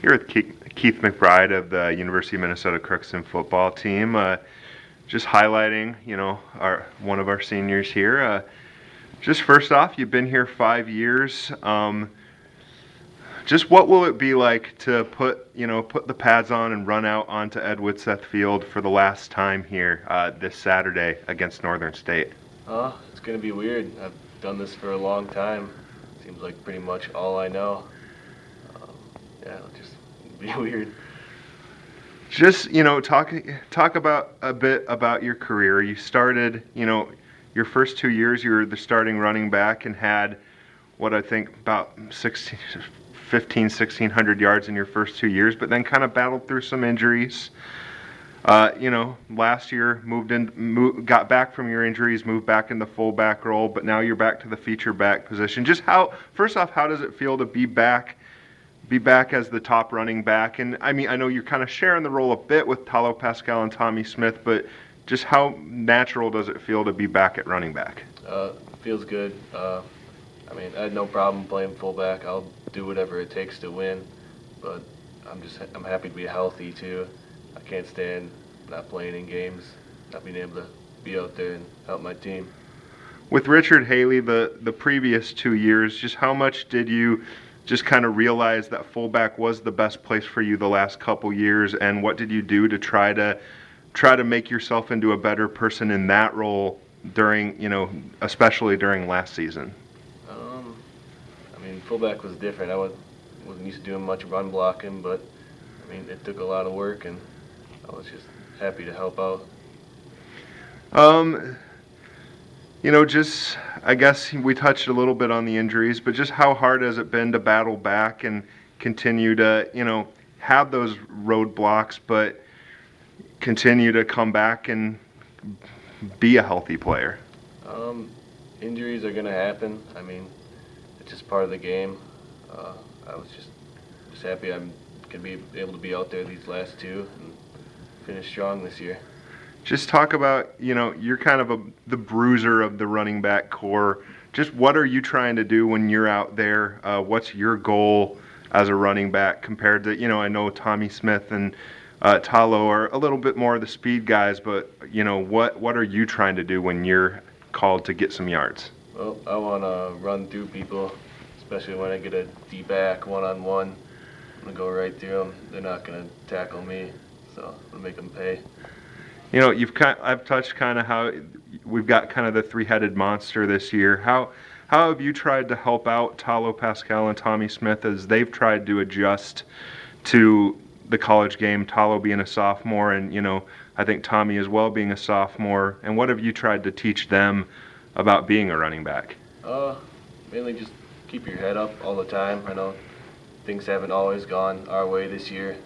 Here with Keith McBride of the University of Minnesota Crookston football team. Just highlighting, one of our seniors here. Just first off, you've been here 5 years. Just what will it be like to put the pads on and run out onto Ed Whitseth Field for the last time here this Saturday against Northern State? It's going to be weird. I've done this for a long time. Seems like pretty much all I know. It'll just be weird. Just, talk about a bit about your career. You started, your first 2 years, you were the starting running back and had what I think about 1,600 yards in your first 2 years, but then kind of battled through some injuries. Last year got back from your injuries, moved back in the fullback role, but now you're back to the feature back position. Just first off, how does it feel to be back as the top running back? And I know you're kind of sharing the role a bit with Talo Pascal and Tommy Smith, but just how natural does it feel to be back at running back? Feels good. I had no problem playing fullback. I'll do whatever it takes to win, but I'm happy to be healthy too. I can't stand not playing in games, not being able to be out there and help my team. With Richard Haley, the previous 2 years, just how much did you just kind of realize that fullback was the best place for you the last couple years, and what did you do to try to make yourself into a better person in that role during, especially during last season? Fullback was different. I wasn't used to doing much run blocking, but it took a lot of work, and I was just happy to help out. I guess we touched a little bit on the injuries, but just how hard has it been to battle back and continue to, have those roadblocks, but continue to come back and be a healthy player? Injuries are going to happen. It's just part of the game. I was just happy I'm going to be able to be out there these last two and finish strong this year. Just talk about, you're kind of the bruiser of the running back core. Just what are you trying to do when you're out there? What's your goal as a running back compared to, I know Tommy Smith and Talo are a little bit more of the speed guys, but, what are you trying to do when you're called to get some yards? Well, I want to run through people, especially when I get a D-back one-on-one. I'm going to go right through them. They're not going to tackle me, so I'm going to make them pay. I've touched kind of how we've got kind of the three-headed monster this year. How have you tried to help out Talo Pascal and Tommy Smith as they've tried to adjust to the college game, Talo being a sophomore and, I think Tommy as well being a sophomore, and what have you tried to teach them about being a running back? Mainly just keep your head up all the time. I know things haven't always gone our way this year.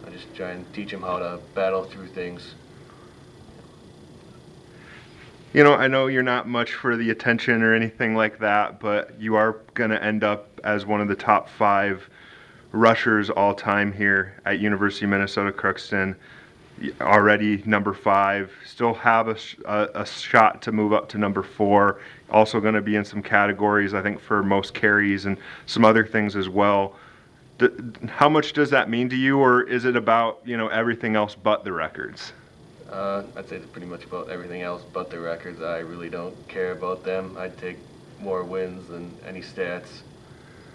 I just try and teach them how to battle through things. I know you're not much for the attention or anything like that, but you are going to end up as one of the top 5 rushers all time here at University of Minnesota Crookston. Already number 5, still have a shot to move up to number 4. Also going to be in some categories, I think, for most carries and some other things as well. How much does that mean to you, or is it about, everything else but the records? I'd say it's pretty much about everything else but the records. I really don't care about them. I'd take more wins than any stats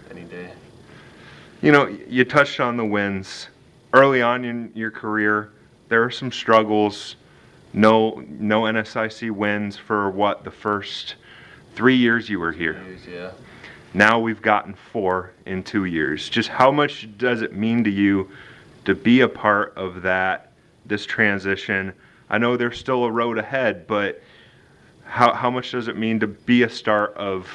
any day. You touched on the wins. Early on in your career, there were some struggles. No NSIC wins for the first 3 years you were here. 3 years, yeah. Now we've gotten 4 in 2 years. Just how much does it mean to you to be a part of this transition? I know there's still a road ahead, but how much does it mean to be a start of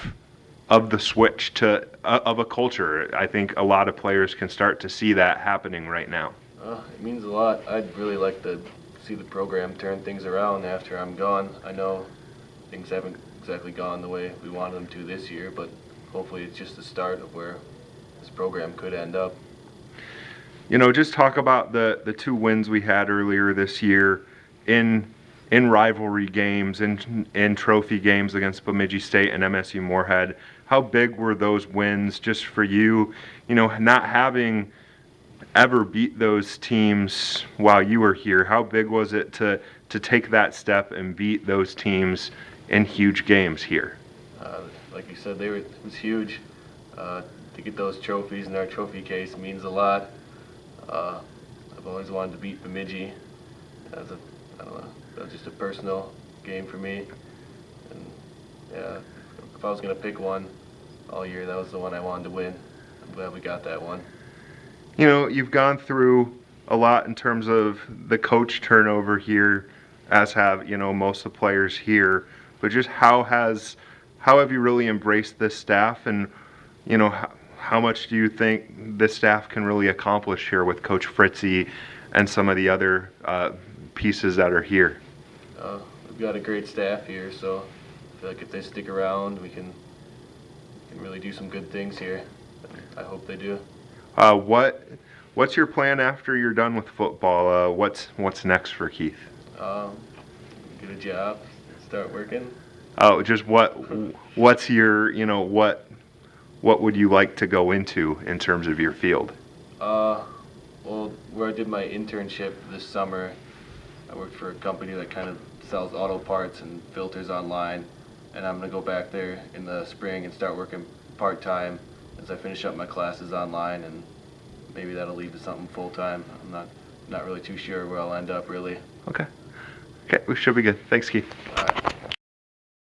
the switch of a culture? I think a lot of players can start to see that happening right now. It means a lot. I'd really like to see the program turn things around after I'm gone. I know things haven't exactly gone the way we wanted them to this year, but hopefully it's just the start of where this program could end up. Just talk about the 2 wins we had earlier this year in rivalry games, in trophy games against Bemidji State and MSU Moorhead. How big were those wins just for you? Not having ever beat those teams while you were here? How big was it to take that step and beat those teams in huge games here? Like you said, it was huge. To get those trophies in our trophy case means a lot. I've always wanted to beat Bemidji. I don't know, that was just a personal game for me. And yeah, if I was gonna pick one all year, that was the one I wanted to win. I'm glad we got that one. You know, you've gone through a lot in terms of the coach turnover here, as have, you know, most of the players here. But just how have you really embraced this staff, and, you know, how much do you think this staff can really accomplish here with Coach Fritzy and some of the other pieces that are here? We've got a great staff here, so I feel like if they stick around, we can really do some good things here. I hope they do. What's your plan after you're done with football? What's next for Keith? Get a job, start working. Oh, just what's your, you know, what would you like to go into in terms of your field? Well, where I did my internship this summer, I worked for a company that kind of sells auto parts and filters online, and I'm gonna go back there in the spring and start working part-time as I finish up my classes online, and maybe that'll lead to something full-time. I'm not really too sure where I'll end up, really. Okay, we should be good. Thanks, Keith. All right.